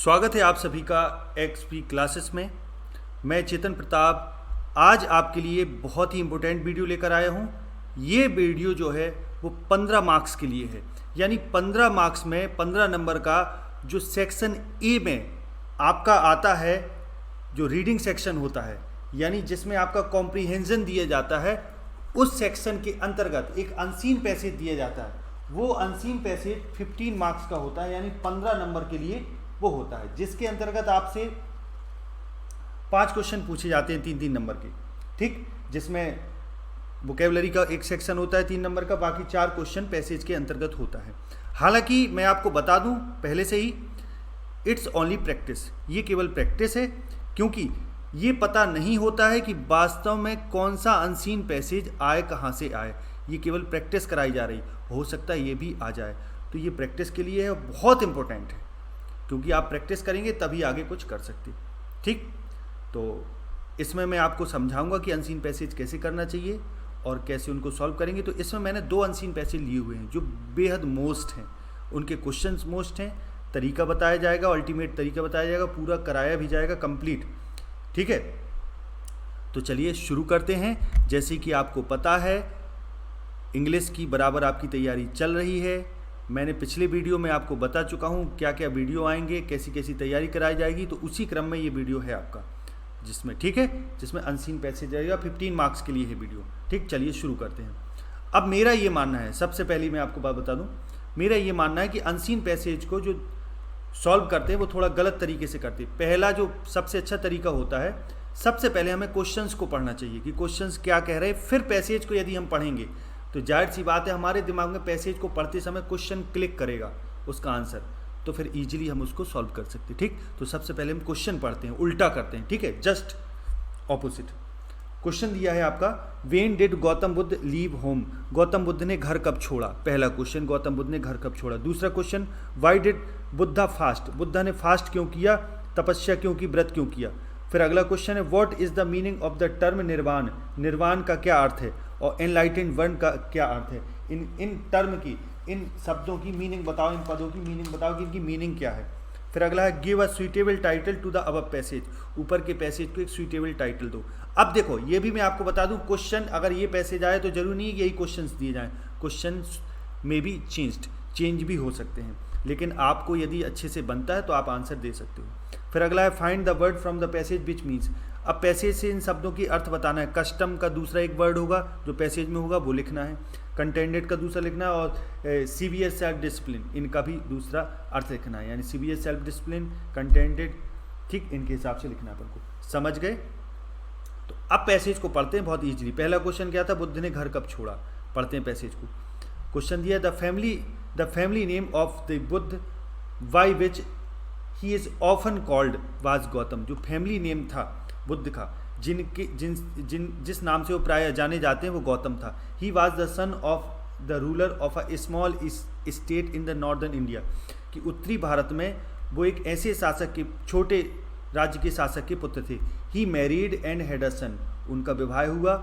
स्वागत है आप सभी का एक्सपी क्लासेस में। मैं चेतन प्रताप आज आपके लिए बहुत ही इम्पोर्टेंट वीडियो लेकर आया हूँ। ये वीडियो जो है वो 15 मार्क्स के लिए है, यानी 15 मार्क्स में 15 नंबर का जो सेक्शन ए में आपका आता है, जो रीडिंग सेक्शन होता है, यानी जिसमें आपका कॉम्प्रीहेंशन दिया जाता है, उस सेक्शन के अंतर्गत एक अनसीन पैसेज दिया जाता है। वो अनसीन पैसेज 15 मार्क्स का होता है, यानी 15 नंबर के लिए वो होता है, जिसके अंतर्गत आपसे 5 क्वेश्चन पूछे जाते हैं 3-3 नंबर के, ठीक, जिसमें वोकैबुलरी का एक सेक्शन होता है 3 नंबर का, बाकी 4 क्वेश्चन पैसेज के अंतर्गत होता है। हालांकि मैं आपको बता दूं पहले से ही, इट्स ओनली प्रैक्टिस, ये केवल प्रैक्टिस है, क्योंकि ये पता नहीं होता है कि वास्तव में कौन सा अनसीन पैसेज आए, कहाँ से आए। ये केवल प्रैक्टिस कराई जा रही, हो सकता है ये भी आ जाए, तो ये प्रैक्टिस के लिए है, बहुत इंपॉर्टेंट है, क्योंकि आप प्रैक्टिस करेंगे तभी आगे कुछ कर सकते, ठीक। तो इसमें मैं आपको समझाऊंगा कि अनसीन पैसेज कैसे करना चाहिए और कैसे उनको सॉल्व करेंगे। तो इसमें मैंने 2 अनसीन पैसेज लिए हुए हैं जो बेहद मोस्ट हैं, उनके क्वेश्चंस मोस्ट हैं, तरीका बताया जाएगा, अल्टीमेट तरीका बताया जाएगा, पूरा कराया भी जाएगा कंप्लीट, ठीक है। तो चलिए शुरू करते हैं। जैसे कि आपको पता है इंग्लिश की बराबर आपकी तैयारी चल रही है। मैंने पिछले वीडियो में आपको बता चुका हूँ क्या क्या वीडियो आएंगे, कैसी कैसी तैयारी कराई जाएगी, तो उसी क्रम में ये वीडियो है आपका, जिसमें, ठीक है, जिसमें अनसीन पैसेज आएगा, 15 मार्क्स के लिए है वीडियो, ठीक। चलिए शुरू करते हैं। अब मेरा ये मानना है, सबसे पहले मैं आपको बात बता दूँ, मेरा ये मानना है कि अनसीन पैसेज को जो सॉल्व करते हैं वो थोड़ा गलत तरीके से करते हैं। पहला जो सबसे अच्छा तरीका होता है, सबसे पहले हमें क्वेश्चंस को पढ़ना चाहिए कि क्वेश्चंस क्या कह रहे हैं, फिर पैसेज को यदि हम पढ़ेंगे तो जाहिर सी बात है हमारे दिमाग में पैसेज को पढ़ते समय क्वेश्चन क्लिक करेगा उसका आंसर, तो फिर इजीली हम उसको सॉल्व कर सकते हैं, ठीक। तो सबसे पहले हम क्वेश्चन पढ़ते हैं, उल्टा करते हैं, ठीक है, जस्ट ऑपोजिट। क्वेश्चन दिया है आपका, when did Gautam Buddha leave home, Gautam Buddha ने घर कब छोड़ा। पहला क्वेश्चन, गौतम बुद्ध ने घर कब छोड़ा। दूसरा question, why did Buddha fast, Buddha ने फास्ट क्यों किया, तपस्या क्यों की, व्रत क्यों किया। फिर अगला क्वेश्चन है, what is the meaning of the term निर्वाण, निर्वाण का क्या अर्थ है, और एनलाइटेंड वन का क्या अर्थ है। इन टर्म की, इन शब्दों की मीनिंग बताओ, इन पदों की मीनिंग बताओ कि इनकी मीनिंग क्या है। फिर अगला है, give a suitable title to the above passage, ऊपर के पैसेज को एक सुइटेबल टाइटल दो। अब देखो, ये भी मैं आपको बता दूं, क्वेश्चन अगर ये पैसेज आए तो जरूरी नहीं यही क्वेश्चंस दिए जाएं, क्वेश्चंस में भी चेंज भी हो सकते हैं, लेकिन आपको यदि अच्छे से बनता है तो आप आंसर दे सकते हो। फिर अगला है, find the word from the passage which means, अब पैसेज से इन शब्दों की अर्थ बताना है। कस्टम का दूसरा एक वर्ड होगा जो पैसेज में होगा, वो लिखना है। कंटेंडेड का दूसरा लिखना है, और सीवियर सेल्फ डिसिप्लिन, इनका भी दूसरा अर्थ लिखना है, यानी सीवियर सेल्फ डिसिप्लिन, कंटेंडेड, ठीक, इनके हिसाब से लिखना है अपन को। समझ गए। तो अब पैसेज को पढ़ते हैं बहुत ईजिली। पहला क्वेश्चन क्या था, बुद्ध ने घर कब छोड़ा, पढ़ते हैं पैसेज को। क्वेश्चन दिया, the family name of the Buddha by which he is often called was Gautam, जो फैमिली नेम था बुद्ध का, जिस नाम से वो प्राय जाने जाते हैं, वो गौतम था। He was the son of the ruler of a small state in the northern India, कि उत्तरी भारत में वो एक ऐसे शासक के, छोटे राज्य के शासक के पुत्र थे। He married and had a son, उनका विवाह हुआ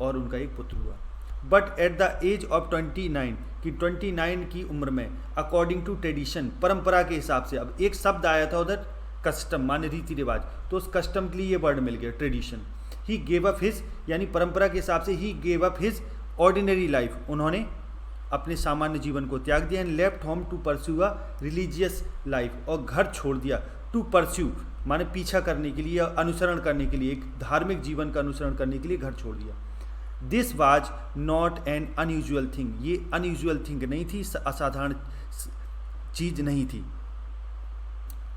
और उनका एक पुत्र हुआ। But at the age of 29, कि 29 की उम्र में, अकॉर्डिंग टू ट्रेडिशन, परंपरा के हिसाब से, अब एक शब्द आया था उधर कस्टम, माने रीति रिवाज, तो उस कस्टम के लिए ये वर्ड मिल गया, tradition. He gave up his, यानी परंपरा के हिसाब से, he gave up his ordinary life, उन्होंने अपने सामान्य जीवन को त्याग दिया। And left home to pursue a religious life, और घर छोड़ दिया, टू परस्यू माने पीछा करने के लिए, अनुसरण करने के लिए, एक धार्मिक जीवन का अनुसरण करने के लिए घर छोड़ दिया। This was not an unusual thing, ये अनयूजुअल थिंग नहीं थी, असाधारण चीज नहीं थी,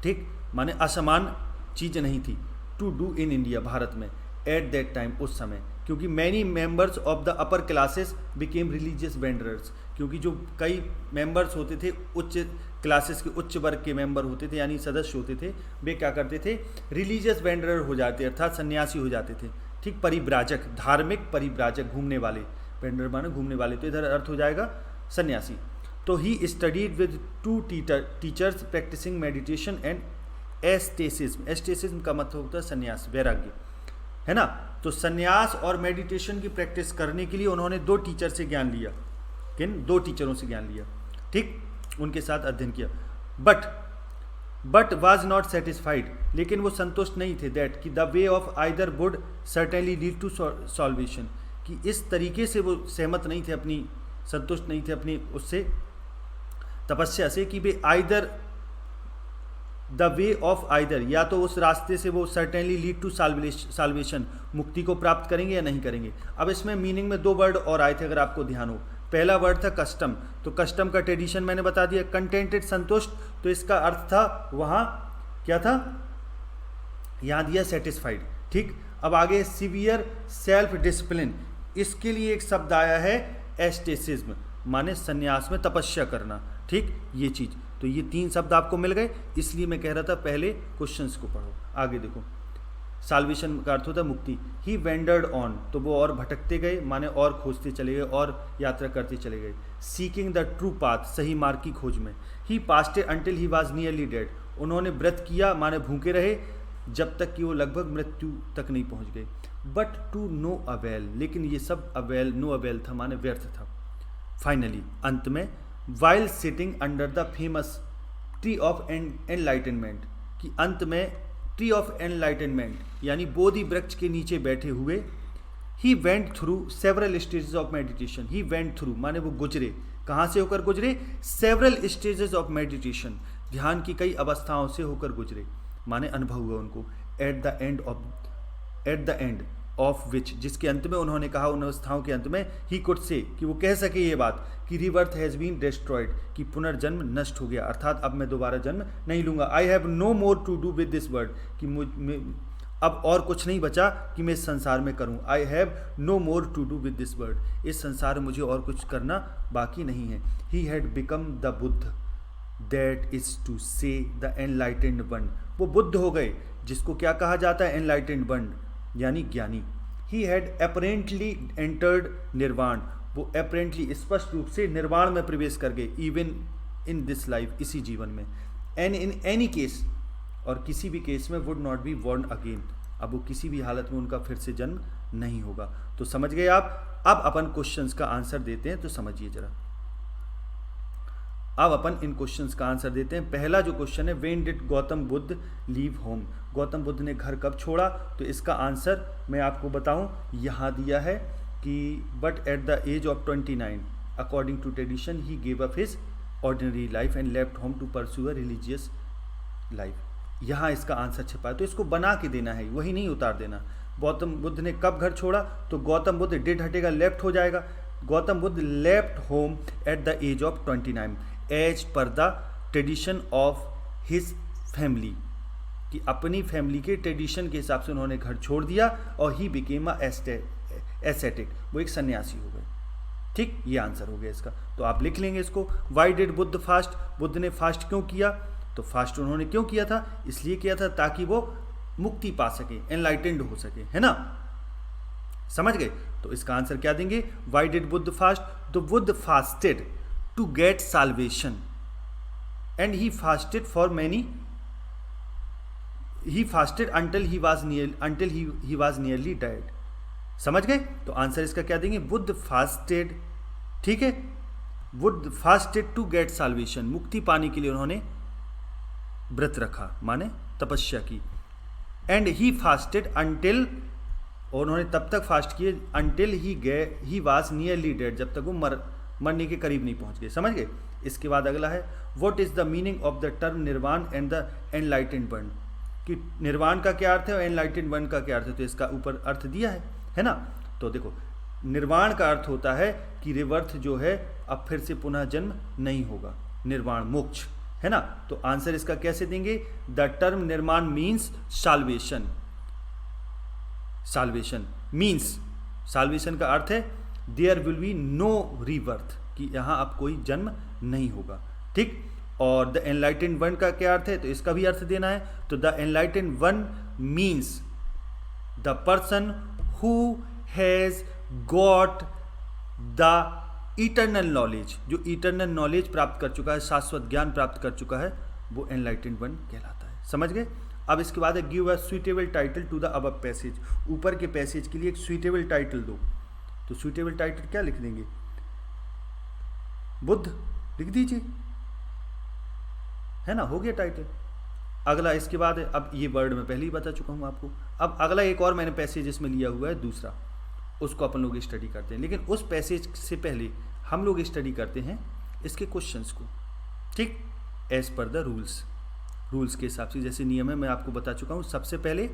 ठीक, माने असमान चीज नहीं थी, to do in India, Bharat में, एट दैट टाइम, उस समय, क्योंकि many members of the upper classes became religious wanderers, क्योंकि जो कई मेंबर्स होते थे, उच्च क्लासेस के, उच्च वर्ग के मेंबर होते थे, यानी सदस्य होते थे, वे क्या करते थे, रिलीजियस वेंडरर हो जाते, अर्थात सन्यासी हो जाते थे, ठीक, परिव्राजक, धार्मिक परिव्राजक, घूमने वाले, वेंडर माने घूमने वाले, तो इधर अर्थ हो जाएगा सन्यासी। तो he studied with 2 teachers practising meditation and asceticism, asceticism का मतलब होता है सन्यास, वैराग्य, है ना। तो सन्यास और मेडिटेशन की प्रैक्टिस करने के लिए उन्होंने 2 टीचर से ज्ञान लिया, किन 2 टीचरों से ज्ञान लिया, ठीक, उनके साथ अध्ययन किया। But but was not satisfied, लेकिन वो संतुष्ट नहीं थे, दैट कि the way of either would certainly lead to salvation, कि इस तरीके से वो सहमत नहीं थे, अपनी संतुष्ट नहीं थे अपनी उससे तपस्या से, कि वे either the way of either, या तो उस रास्ते से वो सर्टेनली लीड टू साल्वेशन, मुक्ति को प्राप्त करेंगे या नहीं करेंगे। अब इसमें मीनिंग में 2 वर्ड और आए थे, अगर आपको ध्यान हो। पहला वर्ड था कस्टम, तो कस्टम का ट्रेडिशन मैंने बता दिया। कंटेंटेड, संतुष्ट, तो इसका अर्थ था वहाँ क्या था, यहाँ दिया सेटिस्फाइड। ठीक, अब आगे सिवियर सेल्फ डिसिप्लिन, इसके लिए एक शब्द आया है एस्टेसिज्म, माने संन्यास में तपस्या करना। ठीक, ये चीज़, तो ये 3 शब्द आपको मिल गए, इसलिए मैं कह रहा था पहले क्वेश्चंस को पढ़ो। आगे देखो, साल्वेशन का अर्थ होता है मुक्ति। ही वेंडर्ड ऑन, तो वो और भटकते गए, माने और खोजते चले गए और यात्रा करते चले गए। सीकिंग द ट्रू पाथ, सही मार्ग की खोज में। He fasted until he was nearly dead, उन्होंने व्रत किया, माने भूखे रहे जब तक कि वो लगभग मृत्यु तक नहीं पहुंच गए। बट टू नो अवेल, लेकिन ये सब अवेल, नो अवेल था, माने व्यर्थ था। फाइनली, अंत में, while sitting under the famous tree of enlightenment, कि अंत में ट्री ऑफ एनलाइटनमेंट यानी बोधि वृक्ष के नीचे बैठे हुए, he went through several stages of meditation. He went through माने वो गुजरे, कहाँ से होकर गुजरे, सेवरल स्टेजेस ऑफ मेडिटेशन, ध्यान की कई अवस्थाओं से होकर गुजरे, माने अनुभव हुआ उनको। At the end of which, जिसके अंत में उन्होंने कहा, उन अवस्थाओं के अंत में, ही कुड से, कि वो कह सके ये बात कि रीबर्थ हैज़ बीन डिस्ट्रॉयड, कि पुनर्जन्म नष्ट हो गया, अर्थात अब मैं दोबारा जन्म नहीं लूँगा। I have no more to do with this world, कि अब और कुछ नहीं बचा कि मैं इस संसार में करूँ। I have no more to do with this world, इस संसार में मुझे और कुछ करना बाकी नहीं है। He had become the Buddha, that is to say the enlightened one, वो बुद्ध हो गए, जिसको क्या कहा जाता है, एनलाइटेंड वन यानी ज्ञानी। ही हैड अपेरेंटली एंटर्ड निर्वाण, वो अपेरेंटली स्पष्ट रूप से निर्वाण में प्रवेश कर गए, इवन इन दिस लाइफ, इसी जीवन में। एंड इन एनी केस, और किसी भी केस में, would not be born again, अब वो किसी भी हालत में उनका फिर से जन्म नहीं होगा। तो समझ गए आप। अब अपन क्वेश्चंस का आंसर देते हैं, तो समझिए जरा। अब अपन इन क्वेश्चंस का आंसर देते हैं। पहला जो क्वेश्चन है, when did Gautam Buddha leave home, Gautam Buddha ने घर कब छोड़ा, तो इसका आंसर मैं आपको बताऊं, यहाँ दिया है कि but at the age of 29 according to tradition he gave up his ordinary life and left home to pursue a religious life. यहाँ इसका आंसर छिपा है, तो इसको बना के देना है, वही नहीं उतार देना। गौतम बुद्ध ने कब घर छोड़ा, तो गौतम बुद्ध डिड हटेगा, लेफ्ट हो जाएगा। Gautam Buddha left home at the age of 29 age पर the tradition of his family, कि अपनी फैमिली के ट्रेडिशन के हिसाब से उन्होंने घर छोड़ दिया, और ही बिकेम अ एसेटिक, वो एक सन्यासी हो गए। ठीक, ये आंसर हो गया इसका। तो आप लिख लेंगे इसको। Why did Buddha fast, Buddha ने फास्ट क्यों किया, तो फास्ट उन्होंने क्यों किया था, इसलिए किया था ताकि वो मुक्ति पा सके, एनलाइटेंड हो सके, है ना, समझ गए। तो इसका आंसर क्या देंगे, वाई डिड बुद्ध फास्ट, तो Buddha fasted to get salvation and he fasted for many, he fasted until he was nearly dead. समझ गए। तो आंसर इसका क्या देंगे, बुद्ध फास्टेड। ठीक है, Buddha fasted to get salvation, मुक्ति पाने के लिए उन्होंने व्रत रखा, माने तपस्या की। एंड ही फास्टेड अंटिल, और उन्होंने तब तक फास्ट किए until he was nearly dead, जब तक वो मरने के करीब नहीं पहुंच गए। समझ गए। इसके बाद अगला है, what is the meaning of the term निर्वाण एंड द एनलाइटेंड वन, कि निर्वाण का क्या अर्थ है और एनलाइटेंड वन का क्या अर्थ है, तो इसका ऊपर अर्थ दिया है ना। तो देखो, निर्वाण का अर्थ होता है कि रिवर्थ जो है अब फिर से पुनः जन्म नहीं होगा, निर्वाण मोक्ष, है ना। तो आंसर इसका कैसे देंगे, द टर्म निर्माण means salvation, salvation means, salvation का अर्थ है there will be no rebirth, कि यहाँ अब कोई जन्म नहीं होगा। ठीक, और द एनलाइटेंड वन का क्या अर्थ है, तो इसका भी अर्थ देना है। तो the enlightened one means the person who has got the eternal knowledge, जो इटर्नल नॉलेज प्राप्त कर चुका है, शाश्वत ज्ञान प्राप्त कर चुका है, वो एनलाइटेंड वन कहलाता है। समझ गए। अब इसके बाद है, give a suitable title to the above passage, ऊपर के पैसेज के लिए एक सुइटेबल टाइटल दो। तो सुइटेबल टाइटल क्या लिख देंगे, बुद्ध लिख दीजिए, है ना, हो गया टाइटल। अगला इसके बाद है, अब ये वर्ड मैं पहले ही बता चुका हूँ आपको। अब अगला एक और मैंने पैसेज इसमें लिया हुआ है दूसरा, उसको अपन लोग स्टडी करते हैं। लेकिन उस पैसेज से पहले हम लोग स्टडी करते हैं इसके क्वेश्चंस को, ठीक, एज पर द रूल्स के हिसाब से जैसे नियम है मैं आपको बता चुका हूँ। सबसे पहले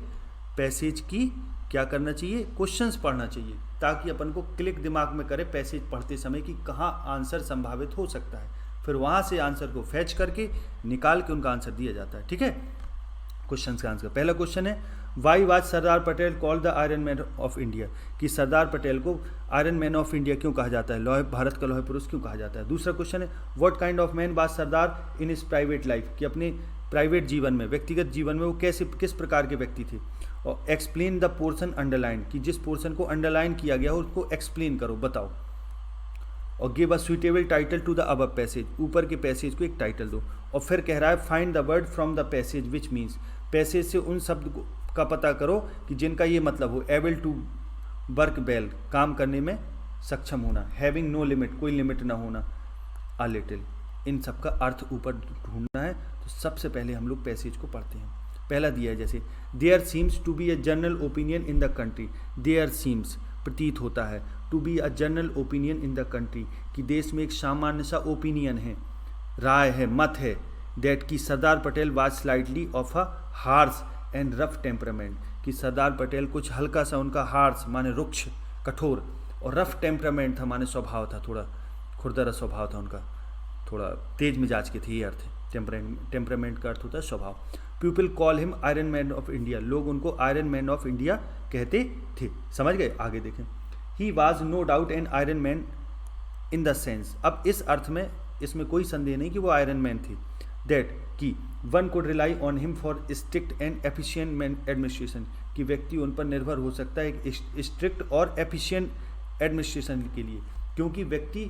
पैसेज की क्या करना चाहिए, क्वेश्चंस पढ़ना चाहिए, ताकि अपन को क्लिक दिमाग में करे पैसेज पढ़ते समय कि कहाँ आंसर संभावित हो सकता है, फिर वहाँ से आंसर को फैच करके निकाल के उनका आंसर दिया जाता है। ठीक है, क्वेश्चंस का आंसर। पहला क्वेश्चन है, why was Sardar Patel called the iron man of India, कि सरदार पटेल को आयरन मैन ऑफ इंडिया क्यों कहा जाता है, लौह भारत का लौह पुरुष क्यों कहा जाता है। दूसरा क्वेश्चन है, what kind of man was Sardar in his private life, कि अपने प्राइवेट जीवन में, व्यक्तिगत जीवन में वो कैसे किस प्रकार के व्यक्ति थे। और एक्सप्लेन द पोर्शन अंडरलाइन, कि जिस पोर्शन को अंडरलाइन किया गया हो उसको एक्सप्लेन करो, बताओ। और give a suitable title to the above passage, ऊपर के पैसेज को एक टाइटल दो। और फिर कह रहा है find the word from the passage which means, passage से उन शब्द का पता करो कि जिनका ये मतलब हो। एबल टू वर्क वेल, काम करने में सक्षम होना। हैविंग नो लिमिट, कोई लिमिट ना होना। अ लिटिल, इन सब का अर्थ ऊपर ढूंढना है। तो सबसे पहले हम लोग पैसेज को पढ़ते हैं। पहला दिया है जैसे, there seems to be a general opinion in the country, there seems प्रतीत होता है, to be a general opinion in the country, कि देश में एक सामान्य सा ओपिनियन है, राय है, मत है, दैट की Sardar Patel was slightly of a harsh and rough temperament, कि सरदार पटेल कुछ हल्का सा उनका हार्श माने रुक्ष, कठोर, और रफ टेम्परामेंट था माने स्वभाव था, थोड़ा खुरदरा स्वभाव था उनका, थोड़ा तेज मिजाज के थे, ये अर्थ है। टेम्परामेंट का अर्थ होता है स्वभाव। People call him iron man of India, लोग उनको आयरन मैन ऑफ इंडिया कहते थे। समझ गए, आगे देखें। He was no doubt an iron man in the sense, अब इस अर्थ में इसमें कोई संदेह नहीं कि वो आयरन मैन थे, दैट कि one could rely on him for strict and efficient man administration, कि व्यक्ति उन पर निर्भर हो सकता है एक स्ट्रिक्ट और एफिशिएंट एडमिनिस्ट्रेशन के लिए, क्योंकि व्यक्ति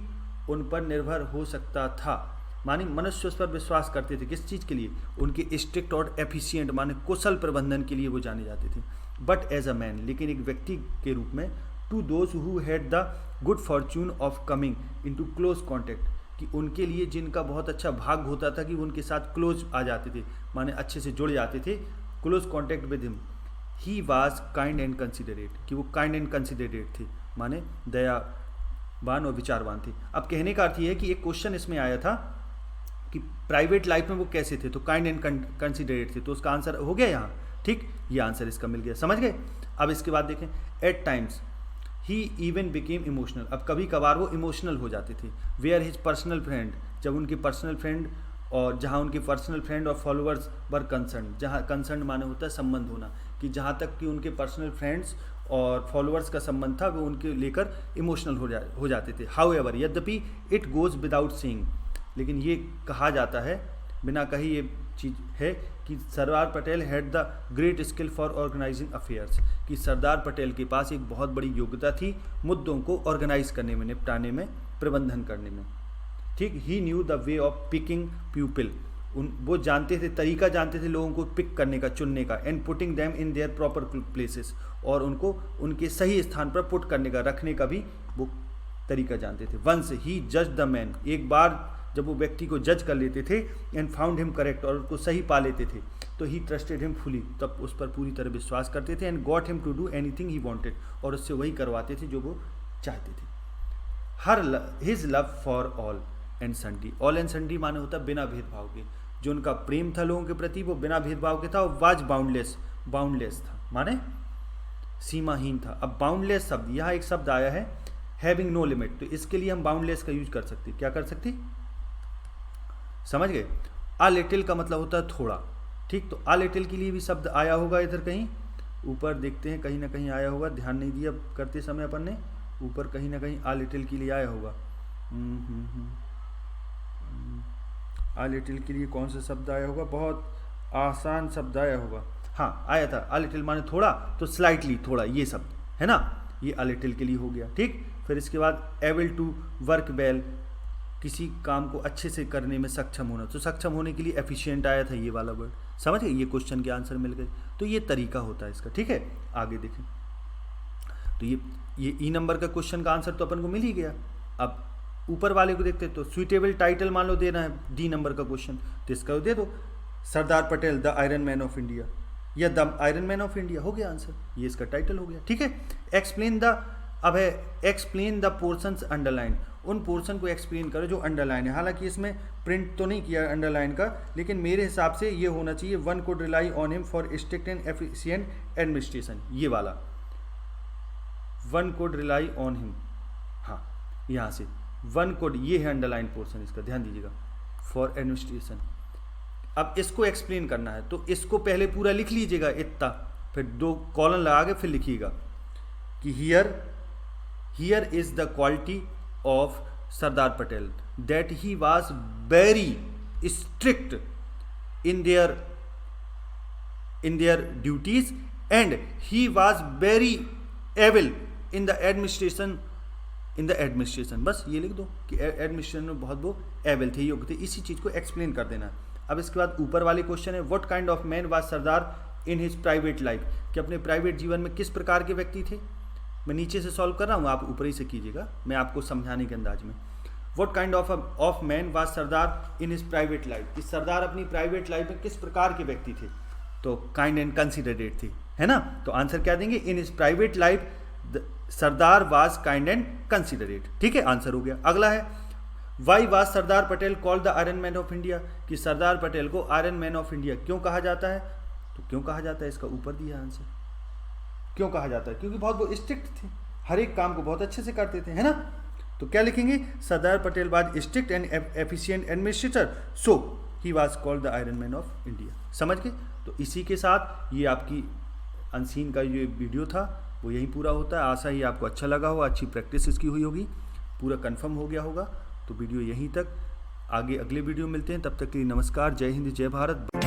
उन पर निर्भर हो सकता था। मानी मनुष्य उस पर विश्वास करते थे, किस चीज़ के लिए, उनके स्ट्रिक्ट और एफिशिएंट माने कुशल प्रबंधन के लिए वो जाने जाते थे। बट एज अ मैन, लेकिन एक व्यक्ति के रूप में, to those who had the good fortune of coming into close contact, कि उनके लिए जिनका बहुत अच्छा भाग होता था कि वो उनके साथ क्लोज आ जाते थे, माने अच्छे से जुड़ जाते थे, close contact with him. He was kind and considerate, कि वो काइंड एंड कंसिडरेट थे, माने दयावान और विचारवान थे। अब कहने का अर्थ ये है कि एक क्वेश्चन इसमें आया था कि प्राइवेट लाइफ में वो कैसे थे, तो काइंड एंड कंसिडरेट थे, तो उसका आंसर हो गया यहाँ। ठीक, ये आंसर इसका मिल गया, समझ गए। अब इसके बाद देखें, एट टाइम्स ही इवन बिकेम इमोशनल, अब कभी कभार वो इमोशनल हो जाते थे। वेयर हिज पर्सनल फ्रेंड, जब उनके पर्सनल फ्रेंड, और जहाँ उनके पर्सनल फ्रेंड और फॉलोअर्स वर कंसर्न, जहाँ कंसर्न माने होता है संबंध होना, कि जहाँ तक कि उनके पर्सनल फ्रेंड्स और फॉलोअर्स का संबंध था वो उनके लेकर इमोशनल हो जाते थे। हाउ एवर, यद्यपि इट गोज विदाउट सेइंग, लेकिन ये कहा जाता है बिना कही, ये चीज़ है कि Sardar Patel had the great skill for organising affairs, कि सरदार पटेल के पास एक बहुत बड़ी योग्यता थी मुद्दों को ऑर्गेनाइज करने में, निपटाने में, प्रबंधन करने में। ठीक, he knew the way of picking people, वो जानते थे, तरीका जानते थे लोगों को पिक करने का, चुनने का, and putting them in their proper places, और उनको उनके सही स्थान पर पुट करने का, रखने का भी वो तरीका जानते थे। वंस ही जज द मैन, एक बार जब वो व्यक्ति को जज कर लेते थे, एंड फाउंड हिम करेक्ट, और उसको सही पा लेते थे, तो ही ट्रस्टेड हिम फुली, तब उस पर पूरी तरह विश्वास करते थे, and got him to do anything he wanted, और उससे वही करवाते थे जो वो चाहते थे। हर his love for all and sundry, all and sundry माने होता है बिना भेदभाव के, जो उनका प्रेम था लोगों के प्रति वो बिना भेदभाव के था, और वाज बाउंडलेस, बाउंडलेस था माने सीमाहीन था। अब बाउंडलेस शब्द, यहाँ एक शब्द आया है हैविंग नो लिमिट, तो इसके लिए हम बाउंडलेस का यूज कर सकते, क्या कर सकते, समझ गए। आ लिटिल का मतलब होता है थोड़ा। ठीक, तो आ लिटिल के लिए भी शब्द आया होगा इधर कहीं ऊपर, देखते हैं कहीं ना कहीं आया होगा, ध्यान नहीं दिया करते समय अपन ने, ऊपर कहीं ना कहीं आ लिटिल के लिए आया होगा। आ लिटिल के लिए कौन सा शब्द आया होगा, बहुत आसान शब्द आया होगा, हाँ आया था, आ लिटिल माने थोड़ा, तो स्लाइटली थोड़ा, ये शब्द है ना, ये आ लिटिल के लिए हो गया। ठीक, फिर इसके बाद एबल टू वर्क वेल, किसी काम को अच्छे से करने में सक्षम होना, तो सक्षम होने के लिए एफिशिएंट आया था, ये वाला वर्ड, समझ गए, ये क्वेश्चन के आंसर मिल गए। तो ये तरीका होता है इसका। ठीक है, आगे देखें, तो ये ई नंबर का क्वेश्चन का आंसर तो अपन को मिल ही गया। अब ऊपर वाले को देखते, तो सुइटेबल टाइटल मान लो देना है, डी नंबर का क्वेश्चन, तो इसका दे दो, Sardar Patel the iron man of India, या the iron man of India, हो गया आंसर, ये इसका टाइटल हो गया। ठीक है, एक्सप्लेन द, अब है एक्सप्लेन द पोर्शंस अंडरलाइन, उन पोर्शन को एक्सप्लेन करो जो अंडरलाइन है। हालांकि इसमें प्रिंट तो नहीं किया अंडरलाइन का, लेकिन मेरे हिसाब से ये होना चाहिए, one could rely on him for strict and efficient administration, ये वाला one could rely on him, हाँ यहाँ से वन कुड, ये है अंडरलाइन पोर्शन इसका, ध्यान दीजिएगा, फॉर एडमिनिस्ट्रेशन। अब इसको एक्सप्लेन करना है तो इसको पहले पूरा लिख लीजिएगा इतना, फिर 2 कॉलन लगा के फिर लिखिएगा कि here is the quality of Sardar Patel that he was very strict in their duties and he was very able in the administration, बस ये लिख दो कि एडमिनिस्ट्रेशन में बहुत वो एबल थे, योग्य थे, इसी चीज़ को एक्सप्लेन कर देना। अब इसके बाद ऊपर वाले क्वेश्चन है, what kind of man was Sardar in his private life, कि अपने प्राइवेट जीवन में किस प्रकार के व्यक्ति थे। मैं नीचे से सॉल्व कर रहा हूँ, आप ऊपर ही से कीजिएगा, मैं आपको समझाने के अंदाज में। What kind of man was Sardar in his private life, कि सरदार अपनी प्राइवेट लाइफ में किस प्रकार के व्यक्ति थे, तो काइंड एंड कंसिडरेट थे, है ना। तो आंसर क्या देंगे, in his private life Sardar was kind and considerate. ठीक है, आंसर हो गया। अगला है, why was Sardar Patel called the iron man of India, कि सरदार पटेल को आयरन मैन ऑफ इंडिया क्यों कहा जाता है, तो क्यों कहा जाता है इसका ऊपर दिया आंसर, क्यों कहा जाता है, क्योंकि बहुत वो स्ट्रिक्ट थे, हर एक काम को बहुत अच्छे से करते थे, है ना। तो क्या लिखेंगे, Sardar Patel was strict and efficient administrator, so he was called the iron man of India. समझ गए। तो इसी के साथ ये आपकी अनसीन का ये वीडियो था वो यही पूरा होता है। आशा ही आपको अच्छा लगा होगा, अच्छी प्रैक्टिस इसकी हुई होगी, पूरा कंफर्म हो गया होगा। तो वीडियो यहीं तक, आगे अगले वीडियो मिलते हैं, तब तक के लिए नमस्कार, जय हिंद, जय भारत।